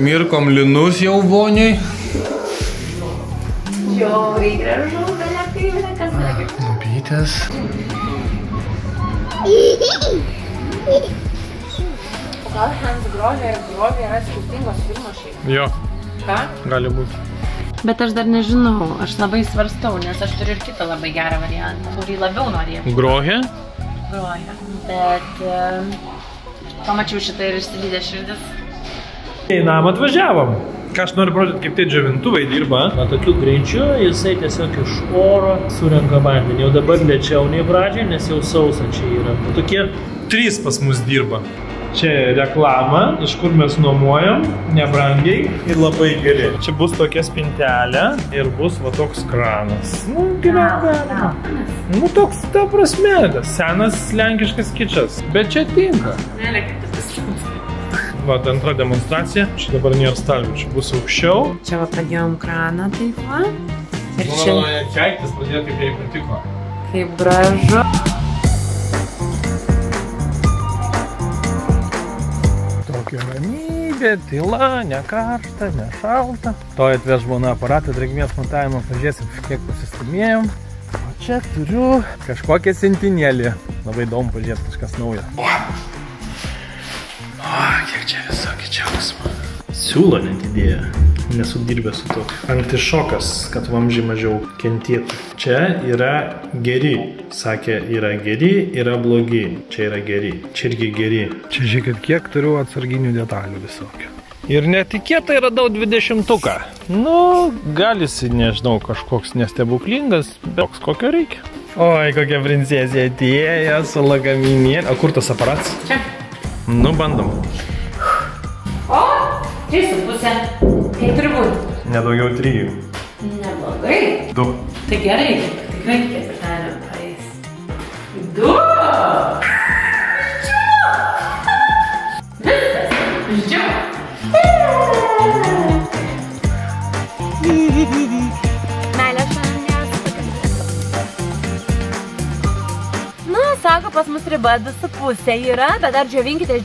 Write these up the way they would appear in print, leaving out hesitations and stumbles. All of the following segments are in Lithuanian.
Mirkom linus jau voniai. Žiauriai gražu, belepilė, kas sakė. Bitės. Gal Hans Grohe ir Grohe yra skirtingos filmo šiaip? Jo. Ką? Gali būti. Bet aš dar nežinau, aš labai svarstau, nes aš turiu ir kitą labai gerą variantą, kurį labiau norėjau. Grohe? Grohe. Bet pamačiau šitą ir išsilydė širdis. Į namą atvažiavom. Ką aš noriu parodyti, kaip tai džiovintuvai dirba. Na, tokiu greičiu jisai tiesiog iš oro surenka vandenį. Jau dabar lėčiau nei pradžiai, nes jau sausa čia yra. Tokie 3 pas mus dirba. Čia reklama, iš kur mes nuomojam, nebrangiai ir labai geri. Čia bus tokia spintelė ir bus va toks kranas. Nu, gyvenime. Nu, toks, ta prasme, senas lenkiškas kičas. Bet čia tinka. Va, antra demonstracija. Čia dabar nėra stalvių, čia bus aukščiau. Čia va pradėjom kraną, taip va. Ir čia... Keiktis pradėjo, kaip jai patiko. Kaip gražu. Tokia ramybė, tyla, ne karšta, ne šalta. To atveš žmona aparatą, drėgmės matavimą, pažiūrėsim, kiek pasistumėjom. O čia turiu kažkokią sentinėlį. Labai įdomu pažiūrėti kažkas naujo. O, kiek čia visokį džiaugsmą. Siūlo net idėja. Nesu dirbęs su to. Antišokas, kad vamzdžiai mažiau kentėtų. Čia yra geri. Sakė, yra geri, yra blogi. Čia yra geri. Čia irgi geri. Čia žiūrėkit, kiek turiu atsarginių detalių visokių. Ir netikėtai radau 20-tuką. Nu, galisi, nežinau, kažkoks nestebuklingas, bet toks kokio reikia. Oi, kokia princesė atėjo su lagaminėlė. O kur tas aparatas? Čia. Nu, bandom. O, 3,5. Kaip turi būti? Nedaugiau 3. Neblogai. 2. Tai gerai, tikrai ketvirtadienio praeis. 2! Viskas! Žiūrėjau! Meilė šiandien. Na, sako, pas mus riba 2,5 yra, bet dar džiovinkite,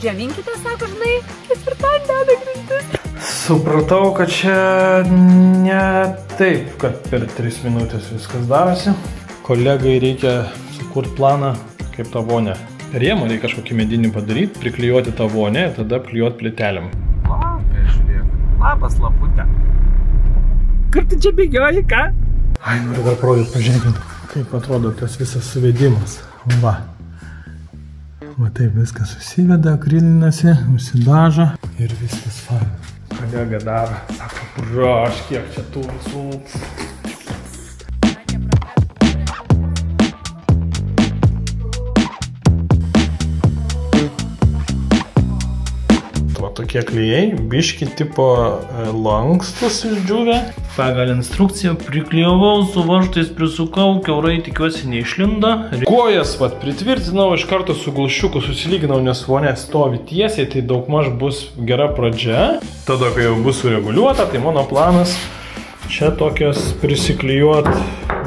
sako, žinai, ketvirtadienio grindis. Supratau, kad čia ne taip, kad per 3 minutės viskas darosi. Kolegai reikia sukurti planą, kaip tą vonę. Rėmą reikia kažkokį medinį padaryti, priklijuoti tą vonę ir tada klijuoti plytelėm. Labai, žiūrėk. Labas, laputė. Kur tu čia bėgioji, ką? Ai, noriu dar parodyti, pažiūrėkit, kaip atrodo tas visas suvedimas. Va. Va taip viskas susiveda, akrilinasi, užsidažo ir viskas faina. Kolega daro, sako, praš, kiek čia tų visų. Va tokie klijai, biški tipo lankstus išdžiūvę. Pagal instrukciją priklijavau, su varžtais prisukau, kiaurai tikiuosi neišlindo. Kojas vat pritvirtinau, iš karto su gulščiuku susilyginau, nes vonė stovi tiesiai, tai daugmaž bus gera pradžia. Tada, kai jau bus sureguliuota, tai mano planas čia tokias prisiklijuot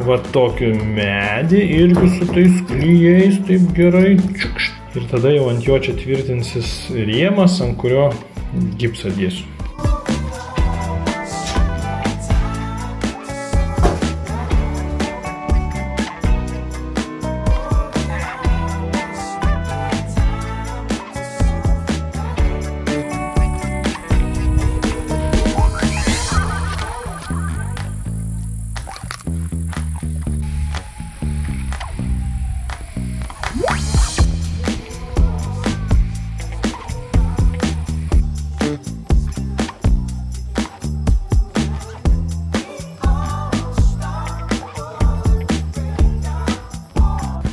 va tokį medį irgi su tais klijais taip gerai. Ir tada jau ant jo čia tvirtinsis rėmas, ant kurio gipsą dėsiu.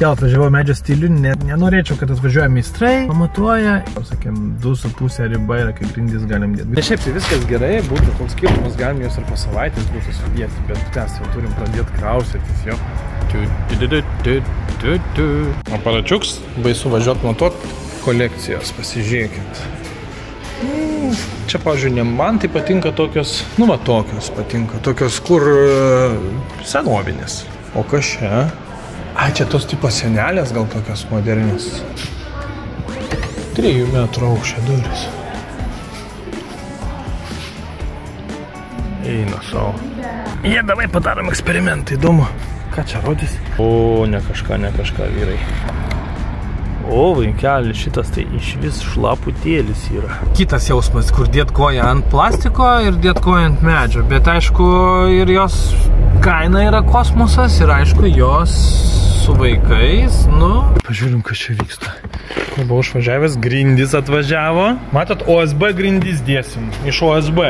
Vėl atvažiavau medžio stilių, nenorėčiau, kad atvažiuoja meistrai, pamatuoja. Sakėm, 2,5 riba yra, kai grindys galim dėti. Bet šiaip tai viskas gerai, būtų koks skirtumas, galim jos ir po savaitės būtų sudėti, bet mes jau turim pradėti kraustytis, jo. Aparačiuks, baisu važiuoti matuot, kolekcijos, pasižiūrėkit. Čia, pavyzdžiui, man tai patinka tokios, nu va tokios patinka, tokios kur senovinės. O kas čia? Ai, čia tos tipo senelės, gal tokios modernios. 3 metrų aukščio durys. Eina savo. Jie, davai padarom eksperimentą, įdomu. Ką čia rodys? O, ne kažką, vyrai. O, vaikeli, šitas tai iš vis šlaputėlis yra. Kitas jausmas, kur dėt koją ant plastiko ir dėt koją ant medžio. Bet aišku, ir jos kaina yra kosmosas ir aišku, jos su vaikais, nu... Pažiūrim, kas čia vyksta. Buvau išvažiavęs, grindys atvažiavo. Matot, OSB grindys dėsim. Iš OSB.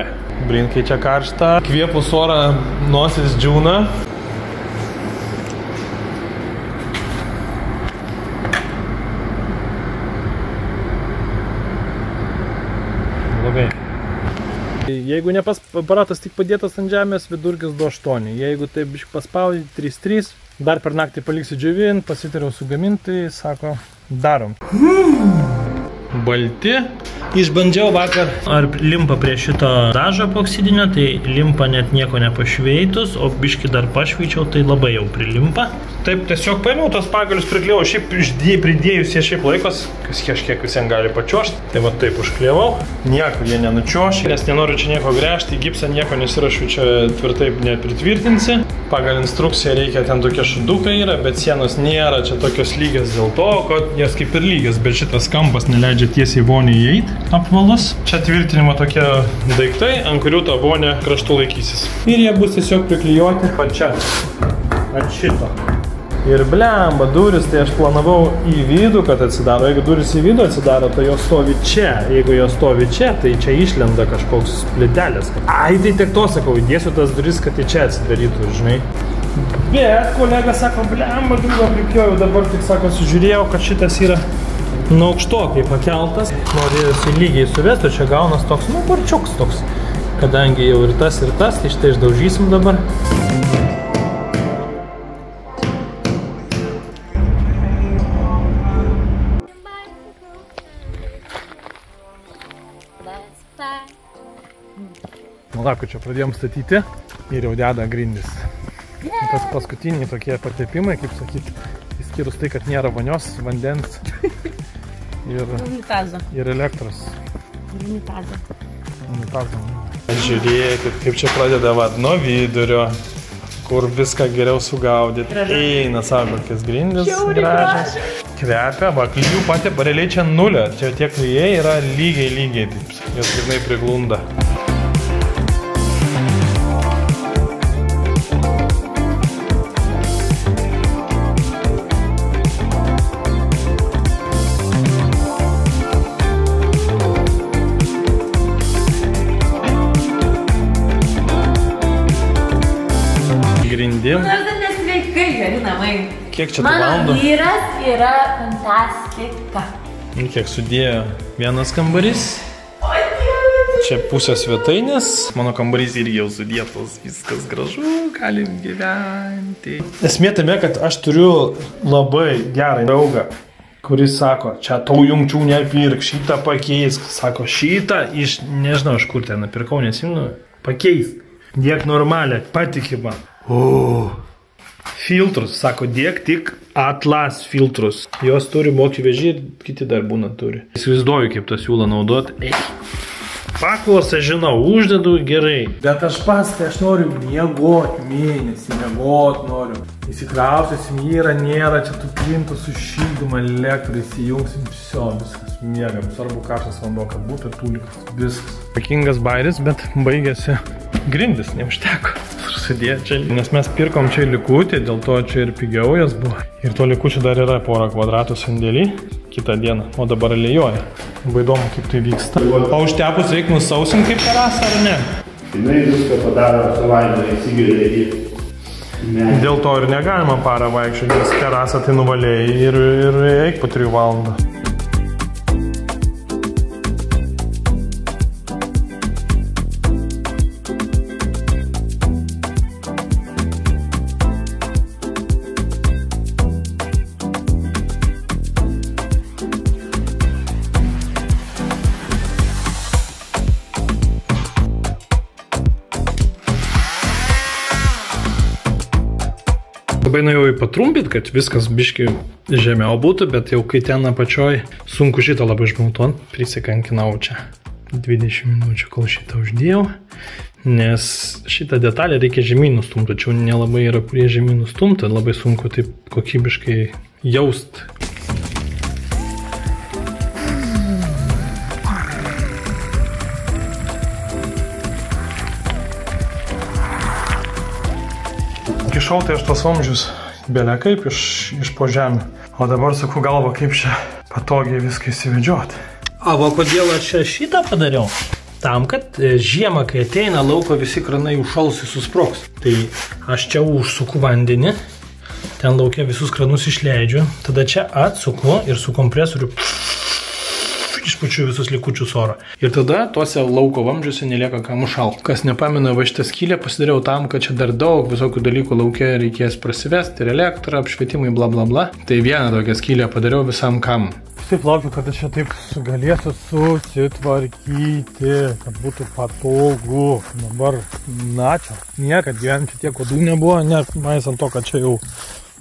Blin, kai čia karšta. Kviepus orą, nosis džiūna. Jeigu ne aparatas tik padėtas ant žemės, vidurkis 2,8. Jeigu taip paspaudyti 3,3, dar per naktį paliksiu džiovint, pasitariau su gamintojai, sako, darom. Balti. Išbandžiau vakar, ar limpa prie šito dažo epoksidinio, tai limpa net nieko nepašveitus, o biški dar pašveičiau, tai labai jau prilimpa. Taip, tiesiog paėmiau tos pagalius, prikliavau, šiaip pridėjus jie šiaip laikos, kas kažkiek visien gali pačiuošti. Tai va taip užkliavau, nieko jie nenučiuoš, nes nenoriu čia nieko gręžti, į gipsą nieko nesirašiu, čia tvirtai nepritvirtinsi. Pagal instrukciją reikia, ten tokie šudukai yra, bet sienos nėra čia tokios lygios dėl to, kad jas kaip ir lygios, bet šitas kampas neleidžia tiesiai vonį įeiti apvalus. Čia tvirtinimo tokie daiktai, ant kurių ta vonė kraštų laikysis. Ir jie bus tiesiog priklijuoti va čia, ant šito. Ir blemba, duris, tai aš planavau į vidų, kad atsidaro. Jeigu duris į vidų atsidaro, tai jos stovi čia. Jeigu jos stovi čia, tai čia išlenda kažkoks plytelės. Ai, tai tiek to sakau, įdėsiu tas duris, kad į čia atsidarytų, žinai. Bet kolega sako, blemba, durą prikliojau, dabar tik sako, sužiūrėjau, kad šitas yra nuo aukštokai pakeltas. Norėjusi lygiai suvesti, čia gaunas toks, nu, parčiuks toks. Kadangi jau ir tas, tai štai išdaužysim dabar. Malako, čia pradėjom statyti ir jau deda grindis. Tas paskutiniai tokie patepimai, kaip sakyti, išskyrus tai, kad nėra vonios, vandens ir elektros. Unitazo. Žiūrėkit, kaip čia pradeda nuo vidurio, kur viską geriau sugaudyti. Eina savo kokias grindis gražias. Kvepia, va, klijų patep, realiai čia nulė. Čia tie klijai yra lygiai, taip, jos grinai priglunda. Nors ir nesveikai geri namai. Kiek čia tų valandų? Mano vyras yra fantastika. Kiek sudėjo vienas kambarys. Čia pusė svetainės. Mano kambarys irgi jau sudėtos. Viskas gražu, galim gyventi. Esmė tame, kad aš turiu labai gerą draugą, kuris sako, čia tau jungčių nepirk, šitą pakeisk. Sako, šitą iš, nežinau, aš kur ten napirkau, nesimnu, pakeisk. Dėk normalią, patikimą. Filtrus, sako, dėk tik Atlas filtrus. Jos turi mokį vežį ir kiti dar būna turi. Įsivaizduoju, kaip tą siūlą naudot. Paklausą žinau, uždedu gerai. Bet aš pats, tai aš noriu miegot mėnesį, miegot noriu. Įsikraustysim, yra, nėra, čia tų plintų su šildymą, elektrą, įsijungsim, viskas, miegam. Svarbu karštas vanduo, kad būtų tūlikas, viskas. Pakingas bairis, bet baigėsi grindis, neužteko. Susidėjo čia, nes mes pirkom čia likutį, dėl to čia ir pigiau jas buvo. Ir to likučių dar yra porą kvadratų sandėlį kitą dieną, o dabar alėjoja. Labai įdomu, kaip tai vyksta. O užtepus reikia nusausinti kaip terasą, ar ne? Jinai viską padaro savaime, įsigelia į... Dėl to ir negalima parą vaikščioti, nes terasą tai nuvalėjai ir eik po 3 valandą. Labai norėjau patrumpit, kad viskas biški žemiau būtų, bet jau kai ten apačioj sunku šitą labai išmontuot, prisikankinau čia 20 minučių, kol šitą uždėjau, nes šitą detalę reikia žemyn nustumti, tačiau nelabai yra kurie žemyn nustumti, labai sunku taip kokybiškai jaust. Kišau tai aš tos vamzdžius belė kaip iš po žemę, o dabar suku galvą kaip čia patogiai viską įsivedžioti. O va kodėl aš šitą padariau? Tam, kad žiemą, kai ateina lauko, visi kranai užšals ir susprogs. Tai aš čia užsuku vandenį, ten laukia visus kranus išleidžiu, tada čia atsuku ir su kompresoriu išpučiu visus likučius oro. Ir tada tuose lauko vamzdžiuose nelieka kam užšalt. Kas nepamena, va šitą skylę pasidariau tam, kad čia dar daug visokių dalykų laukia reikės prasivesti ir elektrą, apšvietimai, bla bla bla. Tai vieną tokią skylę padariau visam kam. Taip laukiu, kad aš čia taip galėsiu susitvarkyti, kad būtų patogu. Dabar, na čia, niekad gyventi tiek kodų nebuvo, nepaisant to, kad čia jau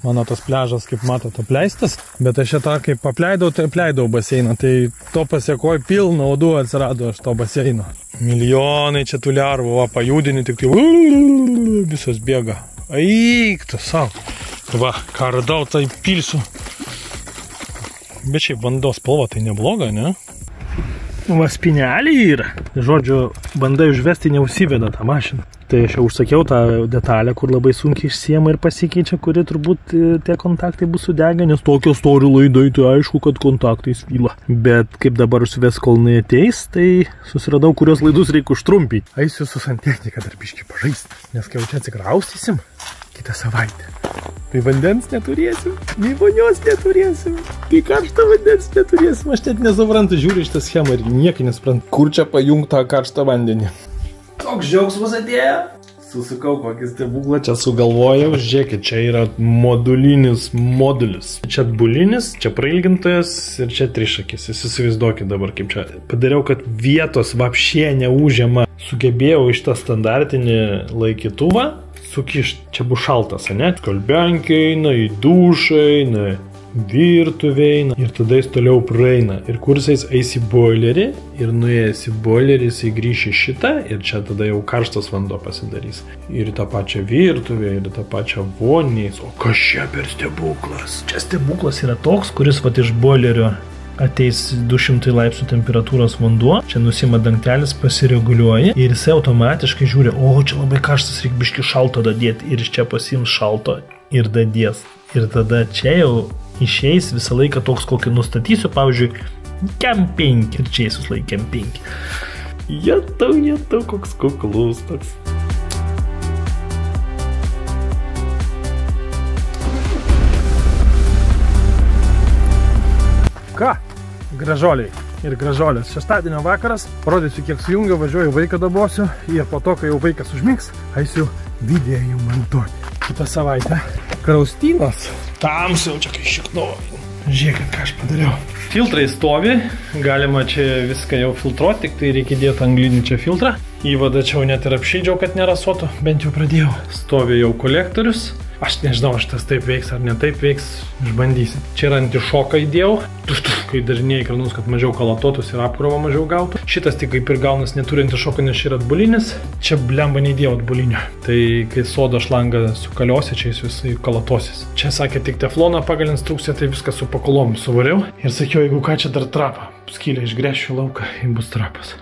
mano tas pliažas, kaip matote, apleistas. Bet aš čia tą, kaip apleidau, tai apleidau baseiną. Tai to pasiekoj pilna odų atsirado iš to baseino. Milijonai čia tų lervų, va, pajudini, tik tai visos bėga. Eik, tu savo. Va, ką radau, tai pilsiu. Bet šiaip vandos spalva tai nebloga, ne? Va, spynelė yra. Žodžiu, bandai užvesti, neužsiveda tą mašiną. Tai aš jau užsakiau tą detalę, kur labai sunkiai išsiema ir pasikeičia, kuri turbūt tie kontaktai bus sudegę, nes tokio storių laidai, tai aišku, kad kontaktai svyla. Bet kaip dabar užsives, kol neateis, tai susiradau, kurios laidus reikia užtrumpyti. Eisiu su santechnika dar biškį pažaisti, nes kai jau čia atsikraustysim kitą savaitę. Tai vandens neturėsim, nei vonios neturėsim, kai karštą vandens neturėsim. Aš net nesuprantu, žiūriu šitą schemą ir niekai nesuprantu, kur čia pajungt tą karštą vandenį. Koks džiaugsmas atėjo? Susukau kokį stebuklą, čia sugalvojau, žiūrėkit, čia yra modulinis modulis. Čia atbulinis, čia prailgintojas ir čia trišakis. Jūs įsivaizduokit dabar kaip čia. Padariau, kad vietos vapšė neužėma. Sugebėjau iš tą standartinį laikytuvą sukišti. Čia bus šaltas, ne? Kalbenkiai, eina į dušą, eina virtuvėj ir tada jis toliau praeina. Ir kur jis eis į boilerį ir nuėjęs į boilerį jis grįš į šitą ir čia tada jau karštas vanduo pasidarys. Ir į tą pačią virtuvę, ir į tą pačią vonį. O kas čia per stebuklas? Čia stebuklas yra toks, kuris vat iš boilerio ateis 200 laipsnių temperatūros vanduo, čia nusima dangtelis, pasireguliuoja ir jis automatiškai žiūri, o čia labai karštas, reikia biškį šalto dadėti ir iš čia pasiims šalto ir dadės. Ir tada čia jau išeis visą laiką toks, kokį nustatysiu, pavyzdžiui, kem 5 ir čia jis laik kem 5. Jetau, koks kuklus toks. Ką? Gražoliai ir gražolės. Šeštadienio vakaras, parodysiu, kiek sujungiu, važiuoju vaiką dabosiu ir po to, kai jau vaikas užmigs, eisiu video jų montuoti. Kitą savaitę kraustynas. Tamsiau čia kai šiknoju. Žiūrėkit, ką aš padariau. Filtrai stovi, galima čia viską jau filtruoti, tik tai reikia dėti anglinį čia filtrą. Įvadą čia jau net ir apšildžiau, kad nerasotų, bent jau pradėjau. Stovi jau kolektorius. Aš nežinau, aš tas taip veiks ar ne taip veiks, išbandysim. Čia yra antišoką įdėjau, kai dažnėjai kranus, kad mažiau kalatotus ir apkrovą mažiau gautų. Šitas tik kaip ir gaunas neturi antišoką, nes čia yra atbulinis. Čia blemba neįdėjau atbulinio. Tai kai sodo šlangą sukaliosi, čia jis visai kalatosis. Čia sakė tik tefloną pagal instrukciją, tai viską su pakolom suvariau. Ir sakiau, jeigu ką čia dar trapą, skylę išgręšiu lauką, bus trapas.